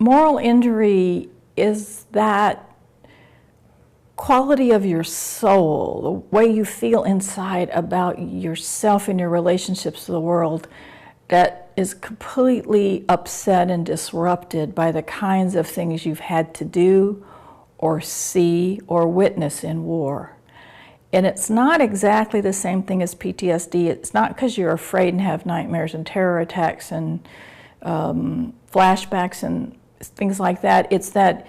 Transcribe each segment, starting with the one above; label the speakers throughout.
Speaker 1: moral injury is that quality of your soul, the way you feel inside about yourself and your relationships to the world that is completely upset and disrupted by the kinds of things you've had to do or see or witness in war. And it's not exactly the same thing as PTSD. It's not because you're afraid and have nightmares and terror attacks and flashbacks and things like that. It's that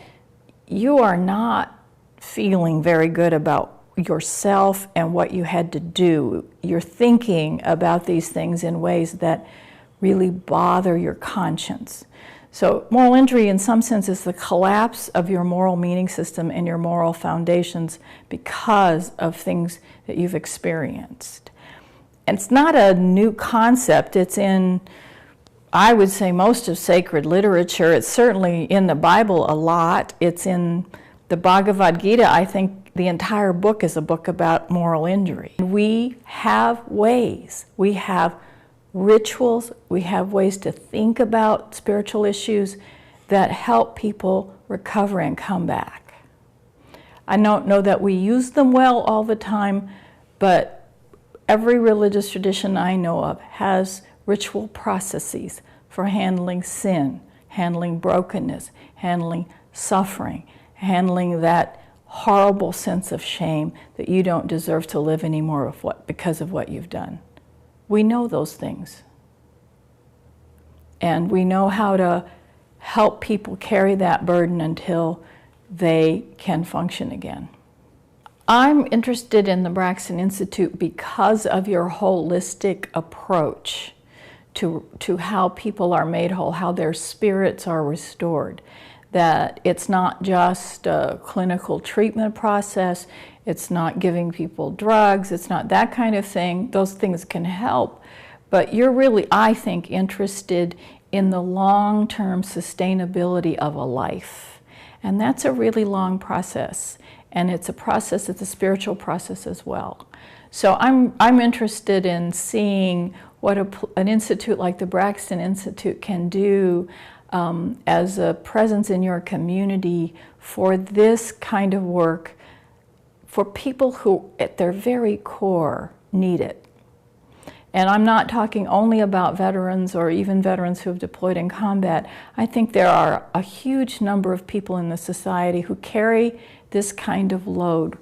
Speaker 1: you are not feeling very good about yourself and what you had to do. You're thinking about these things in ways that really bother your conscience. So moral injury in some sense is the collapse of your moral meaning system and your moral foundations because of things that you've experienced. And it's not a new concept. It's in, I would say, most of sacred literature. It's certainly in the Bible a lot. It's in the Bhagavad Gita. I think the entire book is a book about moral injury. We have ways. We have rituals. We have ways to think about spiritual issues that help people recover and come back. I don't know that we use them well all the time, but every religious tradition I know of has ritual processes for handling sin, handling brokenness, handling suffering, handling that horrible sense of shame that you don't deserve to live anymore because of what you've done. We know those things. And we know how to help people carry that burden until they can function again. I'm interested in the Braxton Institute because of your holistic approach to how people are made whole, how their spirits are restored. That it's not just a clinical treatment process, it's not giving people drugs, it's not that kind of thing. Those things can help, but you're really, I think, interested in the long-term sustainability of a life. And that's a really long process, and it's a process, it's a spiritual process as well. So I'm interested in seeing what an institute like the Braxton Institute can do as a presence in your community for this kind of work for people who at their very core need it. And I'm not talking only about veterans or even veterans who have deployed in combat. I think there are a huge number of people in the society who carry this kind of load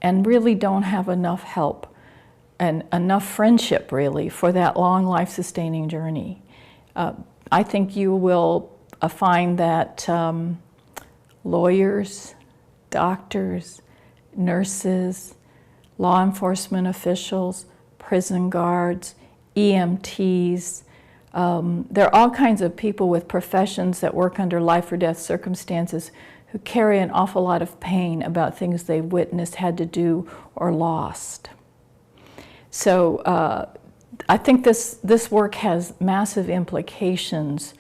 Speaker 1: and really don't have enough help and enough friendship really for that long life-sustaining journey. I think you will find that lawyers, doctors, nurses, law enforcement officials, prison guards, EMTs, there are all kinds of people with professions that work under life or death circumstances who carry an awful lot of pain about things they've witnessed, had to do, or lost. So I think this work has massive implications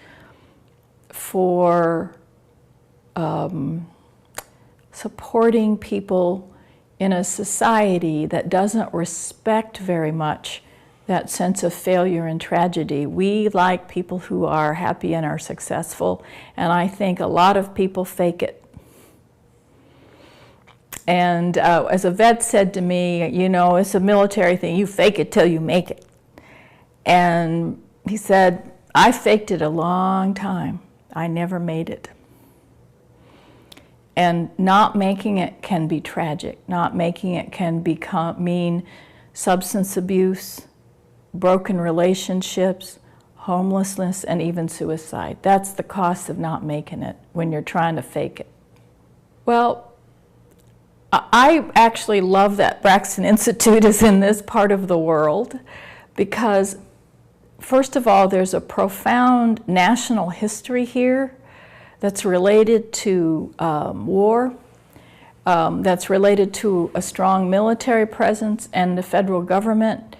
Speaker 1: for supporting people in a society that doesn't respect very much that sense of failure and tragedy. We like people who are happy and are successful, and I think a lot of people fake it. And as a vet said to me, you know, it's a military thing, you fake it till you make it. And he said, I faked it a long time. I never made it. And not making it can be tragic. Not making it can mean substance abuse, broken relationships, homelessness, and even suicide. That's the cost of not making it when you're trying to fake it. Well, I actually love that Braxton Institute is in this part of the world because, first of all, there's a profound national history here that's related to war, that's related to a strong military presence and the federal government.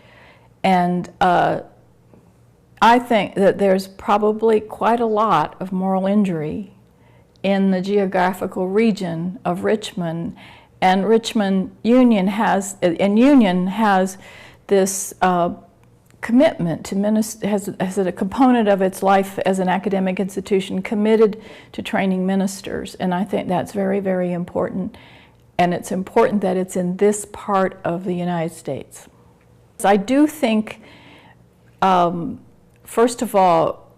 Speaker 1: And I think that there's probably quite a lot of moral injury in the geographical region of Richmond. And Richmond Union has this commitment to has a component of its life as an academic institution committed to training ministers, and I think that's very, very important, and it's important that it's in this part of the United States. I do think, first of all,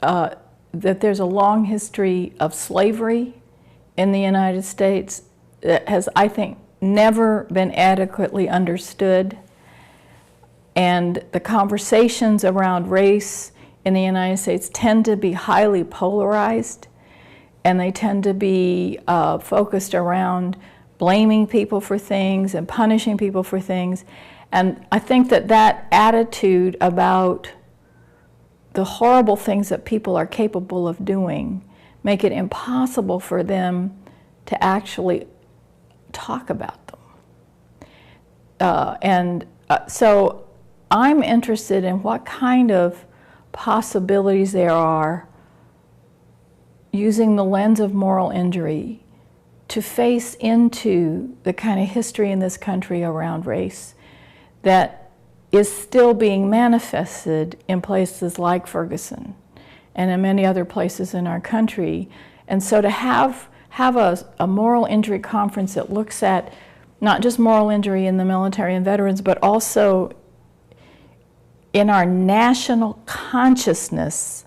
Speaker 1: that there's a long history of slavery in the United States that has, I think, never been adequately understood. And the conversations around race in the United States tend to be highly polarized, and they tend to be focused around blaming people for things and punishing people for things. And I think that that attitude about the horrible things that people are capable of doing make it impossible for them to actually talk about them. So I'm interested in what kind of possibilities there are using the lens of moral injury to face into the kind of history in this country around race that is still being manifested in places like Ferguson and in many other places in our country. And so to have a moral injury conference that looks at not just moral injury in the military and veterans, but also in our national consciousness,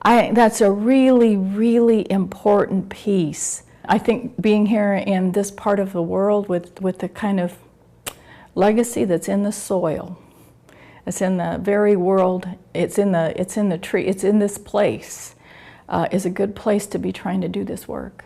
Speaker 1: I think that's a really, really important piece. I think being here in this part of the world with the kind of legacy that's in the soil, it's in the very world, it's in the tree, it's in this place, is a good place to be trying to do this work.